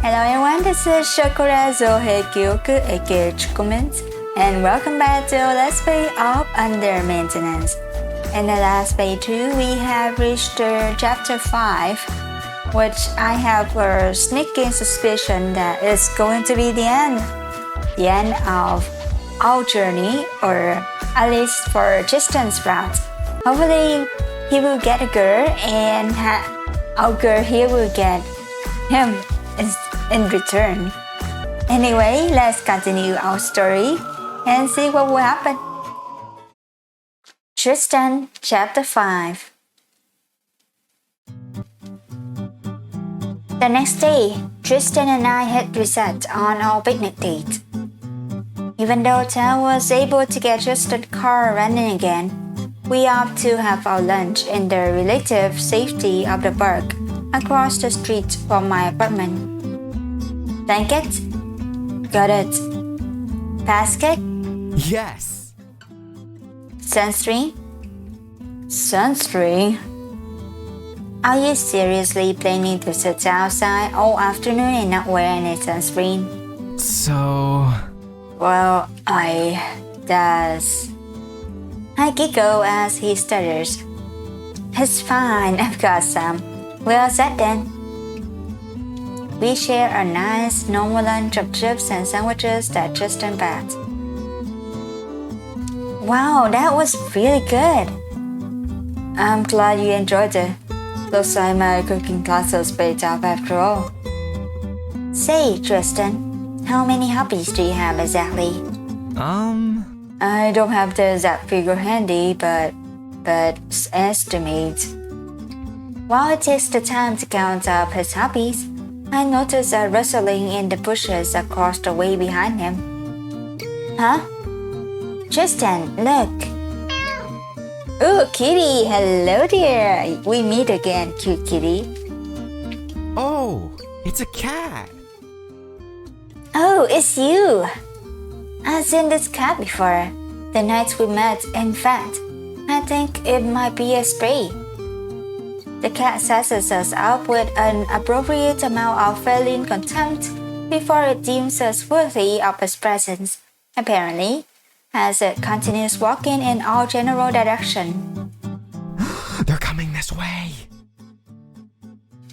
Hello everyone, this is Shokora Zouheikyoku aka chocomint, and welcome back to Let's Play of Under Maintenance. In the last playthrough, we have reached chapter 5, which I have a sneaking suspicion that it's going to be the end of our journey, or at least for Tristan's route. Hopefully he will get a girl and our girl here will get him in return. Anyway, let's continue our story and see what will happen. Tristan, chapter 5. The next day, Tristan and I had reset on our picnic date. Even though Tal was able to get Tristan's car running again, we opted to have our lunch in the relative safety of the park across the street from my apartment. Blanket? Got it. Basket? Yes. Sunscreen? Sunscreen? Are you seriously planning to sit outside all afternoon and not wear any sunscreen? So... Well, does. I giggle as he stutters. It's fine, I've got some. Well said then. We share a nice normal lunch of chips and sandwiches that Tristan packed. Wow, that was really good. I'm glad you enjoyed it. Looks like my cooking classes paid off after all. Say, Tristan, how many hobbies do you have exactly? I don't have the exact figure handy, but estimate. While he takes the time to count up his hobbies, I notice a rustling in the bushes across the way behind him. Huh? Tristan, look. Ooh, kitty, hello there. We meet again, cute kitty. Oh, it's a cat. Oh, it's you. I've seen this cat before. The night we met, in fact. I think it might be a stray. The cat sizes us up with an appropriate amount of feline contempt before it deems us worthy of its presence, apparently, as it continues walking in our general direction. They're coming this way.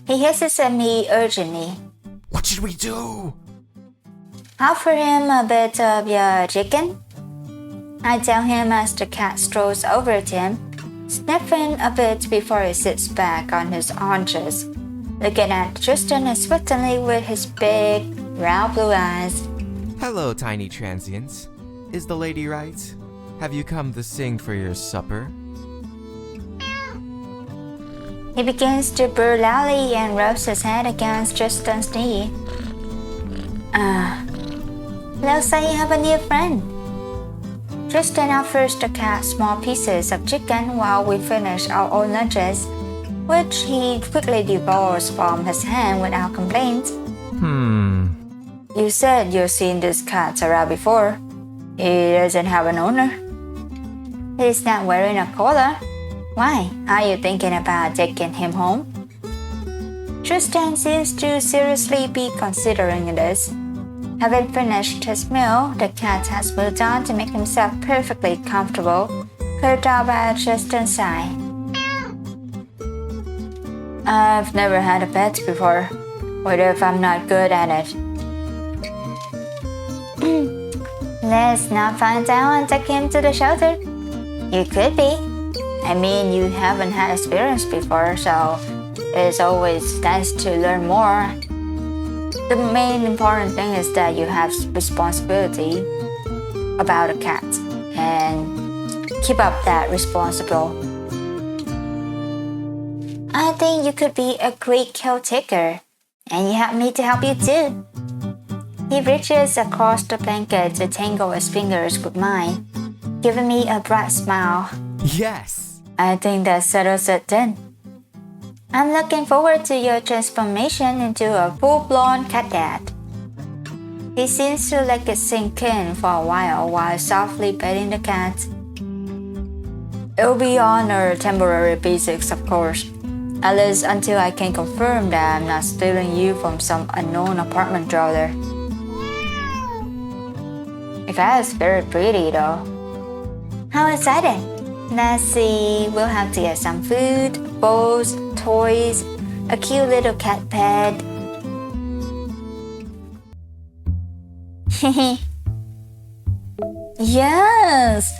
He hisses at me urgently. What should we do? Offer him a bit of your chicken? I tell him as the cat strolls over to him, sniffing a bit before he sits back on his haunches, looking at Tristan expectantly with his big, round blue eyes. Hello, tiny transients. Is the lady right? Have you come to sing for your supper? He begins to purr loudly and rubs his head against Tristan's knee. Looks like you have a new friend. Tristan offers the cat small pieces of chicken while we finish our own lunches, which he quickly devours from his hand without complaint. You said you've seen this cat around before. He doesn't have an owner. He's not wearing a collar. Why? Are you thinking about taking him home? Tristan seems to seriously be considering this. Having finished his meal, the cat has moved on to make himself perfectly comfortable, curled up at Tristan's side. I've never had a pet before. What if I'm not good at it? Let's not find out and take him to the shelter. You could be. I mean, you haven't had experience before, so it's always nice to learn more. The main important thing is that you have responsibility about a cat and keep up that responsible. I think you could be a great caretaker, and you have me to help you too. He reaches across the blanket to tangle his fingers with mine, giving me a bright smile. Yes! I think that settles it then. I'm looking forward to your transformation into a full-blown cat dad. He seems to let it sink in for a while softly petting the cat. It'll be on a temporary basis, of course. At least until I can confirm that I'm not stealing you from some unknown apartment dweller. The cat is very pretty though. How exciting! Let's see, we'll have to get some food, bowls, toys, a cute little cat pet. Yes!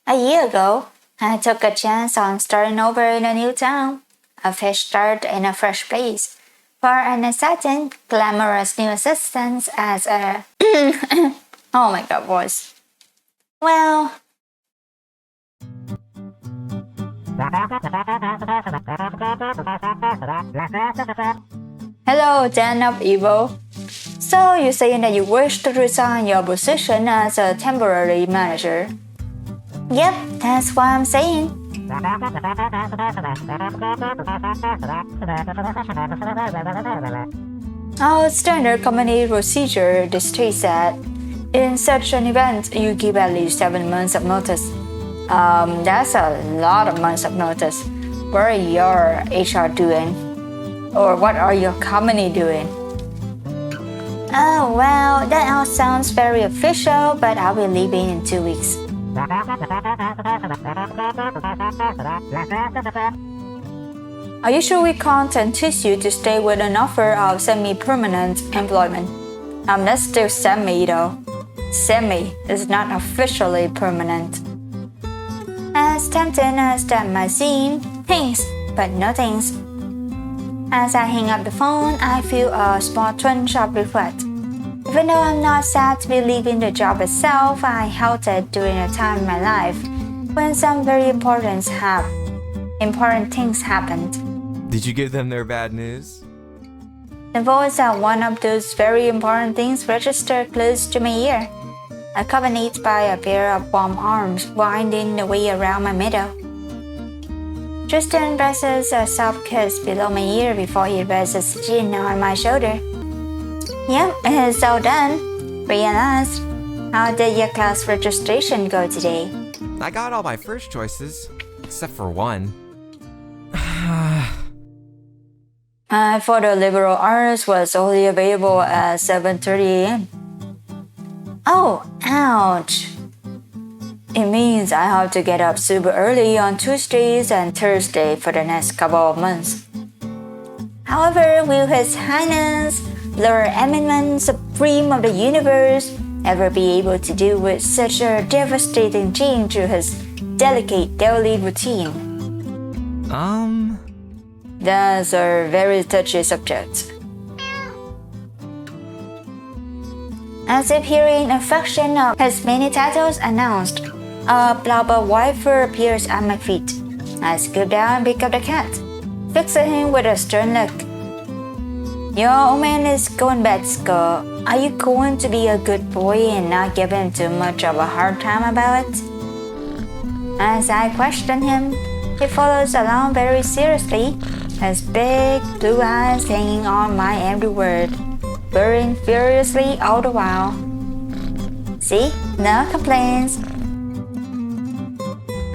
A year ago, I took a chance on starting over in a new town, a fresh start in a fresh place, for an exciting, glamorous new assistant as a oh my god, voice. Well, hello, Den of Evil. So you're saying that you wish to resign your position as a temporary manager? Yep, that's what I'm saying. Our standard company procedure dictates that in such an event, you give at least 7 months of notice. That's a lot of months of notice. What are your HR doing? Or what are your company doing? Oh, well, that all sounds very official, but I'll be leaving in 2 weeks. Are you sure we can't entice you to stay with an offer of semi-permanent employment? That's still semi though. Semi is not officially permanent. As tempting as that might seem, thanks, but no thanks. As I hang up the phone, I feel a small twinge of regret. Even though I'm not sad to be leaving the job itself, I held it during a time in my life when some very important things happened. Did you give them their bad news? The voice of one of those very important things registered close to my ear, accompanied by a pair of warm arms winding the way around my middle. Tristan presses a soft kiss below my ear before he rests his chin on my shoulder. Yep, it's all done. Realized. How did your class registration go today? I got all my first choices, except for one. I thought the liberal arts was only available at 7:30 a.m. Oh, ouch. It means I have to get up super early on Tuesdays and Thursdays for the next couple of months. However, will His Highness, Lord Eminent Supreme of the Universe, ever be able to deal with such a devastating change to his delicate daily routine? That's a very touchy subject. As if hearing a fraction of his many titles announced, a blubber wiper appears at my feet. I scoot down and pick up the cat, fixing him with a stern look. Your old man is going bad, Scott. Are you going to be a good boy and not give him too much of a hard time about it? As I question him, he follows along very seriously, his big blue eyes hanging on my every word, burning furiously all the while. See, no complaints.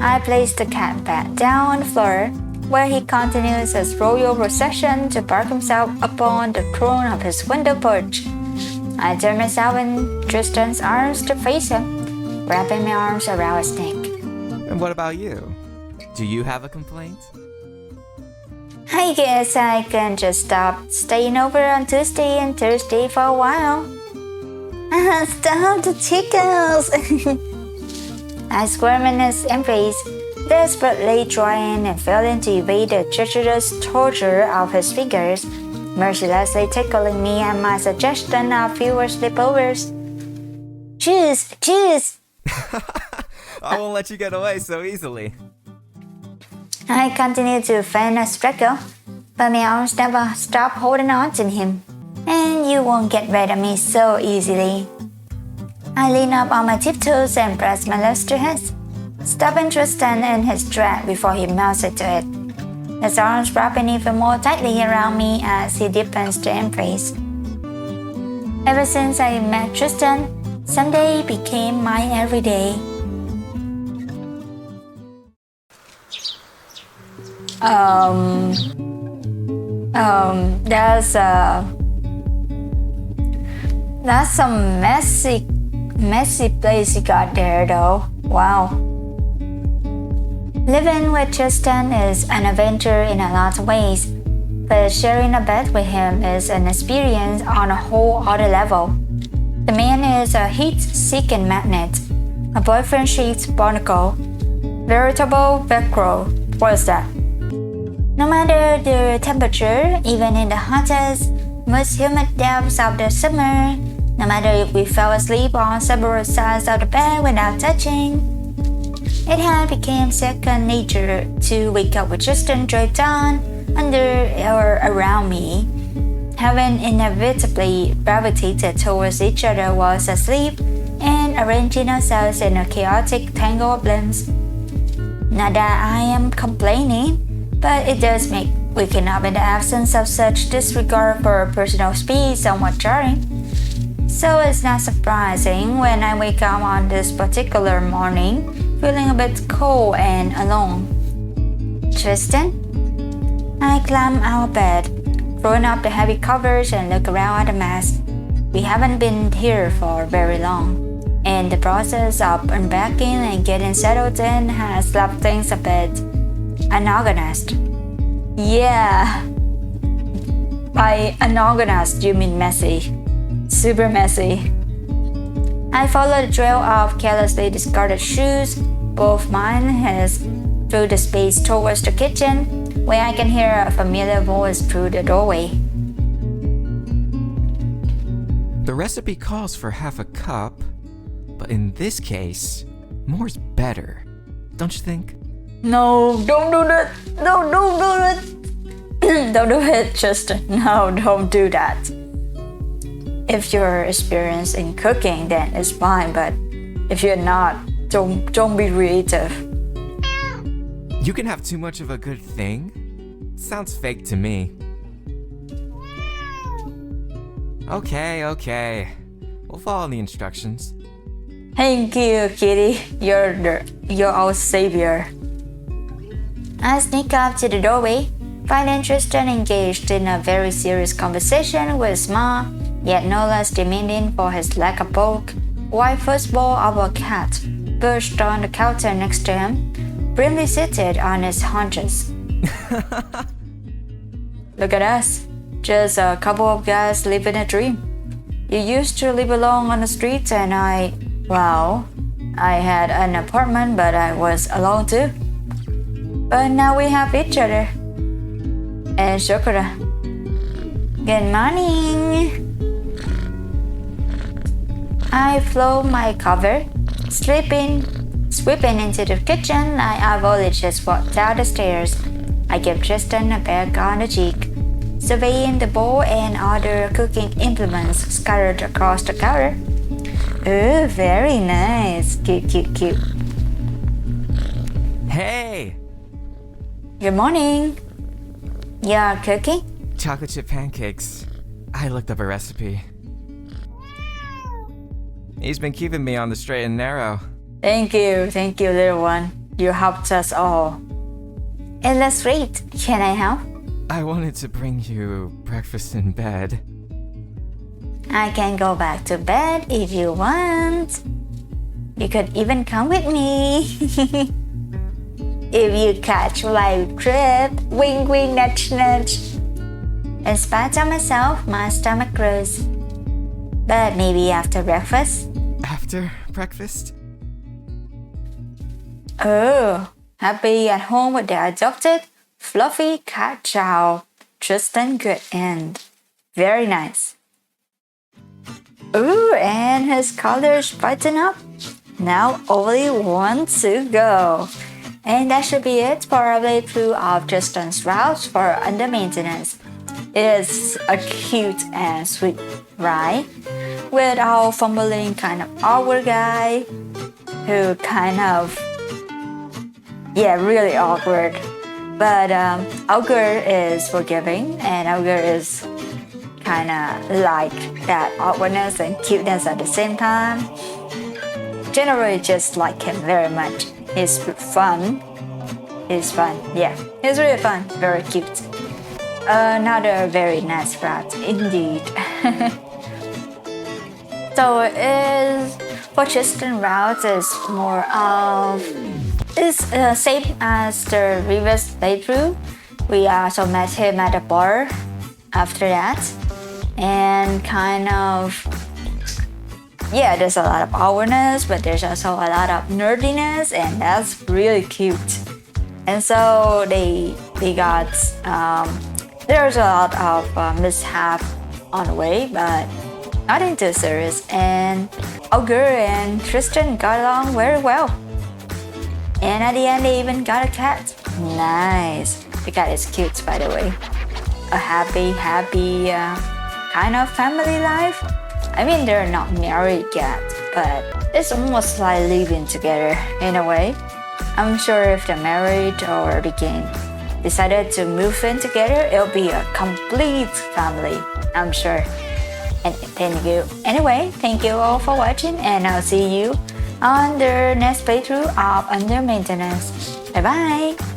I place the cat back down on the floor, where he continues his royal procession to park himself upon the throne of his window porch. I turn myself in Tristan's arms to face him, wrapping my arms around his neck. And what about you? Do you have a complaint? I guess I can just stop staying over on Tuesday and Thursday for a while. Stop the tickles! I squirm in his embrace, desperately trying and failing to evade the treacherous torture of his fingers, mercilessly tickling me at my suggestion of fewer sleepovers. Choose! I won't let you get away so easily. I continue to feign a struggle, but my arms never stop holding on to him, and you won't get rid of me so easily. I lean up on my tiptoes and press my lips to his, stopping Tristan in his trap before he melts into it, his arms wrapping even more tightly around me as he deepens the embrace. Ever since I met Tristan, Sunday became my everyday. Um, that's some messy place you got there though. Wow. Living with Tristan is an adventure in a lot of ways, but sharing a bed with him is an experience on a whole other level. The man is a heat-seeking magnet, a boyfriend-shaped barnacle, veritable Velcro. What is that? No matter the temperature, even in the hottest, most humid depths of the summer, no matter if we fell asleep on several sides of the bed without touching, it had become second nature to wake up with Tristan draped on, under or around me, having inevitably gravitated towards each other whilst asleep and arranging ourselves in a chaotic tangle of limbs. Not that I am complaining, but it does make waking up in the absence of such disregard for personal space somewhat jarring. So it's not surprising when I wake up on this particular morning feeling a bit cold and alone. Tristan? I climb out of bed, throwing up the heavy covers and look around at the mess. We haven't been here for very long, and the process of unpacking and getting settled in has left things a bit unorganized. Yeah. By unorganized, you mean messy. Super messy. I follow the trail of carelessly discarded shoes, both mine his, through the space towards the kitchen, where I can hear a familiar voice through the doorway. The recipe calls for half a cup, but in this case, more's better, don't you think? No, don't do that. No, don't do it. Don't do it, Tristan. No, don't do that. If you're experienced in cooking, then it's fine, but if you're not, don't be creative. You can have too much of a good thing? Sounds fake to me. Okay. We'll follow the instructions. Thank you, kitty. You're our savior. I sneak up to the doorway, finding Tristan engaged in a very serious conversation with a small, yet no less demanding for his lack of bulk, white football of a cat perched on the counter next to him, grimly seated on its haunches. Look at us, just a couple of guys living a dream. You used to live alone on the streets and I had an apartment but I was alone too. But now we have each other. And Shokora. Good morning. I float my cover, sweeping into the kitchen like I've only just walked down the stairs. I give Tristan a peck on the cheek, surveying the bowl and other cooking implements scattered across the counter. Ooh, very nice. Cute. Hey! Good morning. You're cooking? Chocolate chip pancakes. I looked up a recipe. He's been keeping me on the straight and narrow. Thank you, little one. You helped us all. And that's great. Can I help? I wanted to bring you breakfast in bed. I can go back to bed if you want. You could even come with me. If you catch my trip, wink wink nudge nudge. In spite of myself, my stomach grows. But maybe after breakfast? After breakfast? Oh, happy at home with the adopted, fluffy cat chow. Tristan good end. Very nice. Ooh, and his colors brighten up. Now only one to go. And that should be it for our playthrough of Tristan's routes for under maintenance. It is a cute and sweet ride with our fumbling kind of awkward guy who really awkward. But awkward is forgiving and awkward is kind of like that awkwardness and cuteness at the same time. Generally just like him very much. He's fun He's fun. Yeah, he's really fun. Very cute. Another very nice rat indeed. So is for Tristan routes is more of is same as the previous playthrough. We also met him at a bar after that, and kind of yeah, there's a lot of awareness, but there's also a lot of nerdiness, and that's really cute. And so they got there's a lot of mishap on the way, but nothing too serious. And Ogre and Tristan got along very well. And at the end, they even got a cat. Nice. The cat is cute, by the way. A happy kind of family life. I mean, they're not married yet, but it's almost like living together in a way. I'm sure if they're married or decided to move in together, it'll be a complete family, I'm sure. And thank you. Anyway, thank you all for watching, and I'll see you on the next playthrough of Under Maintenance. Bye bye!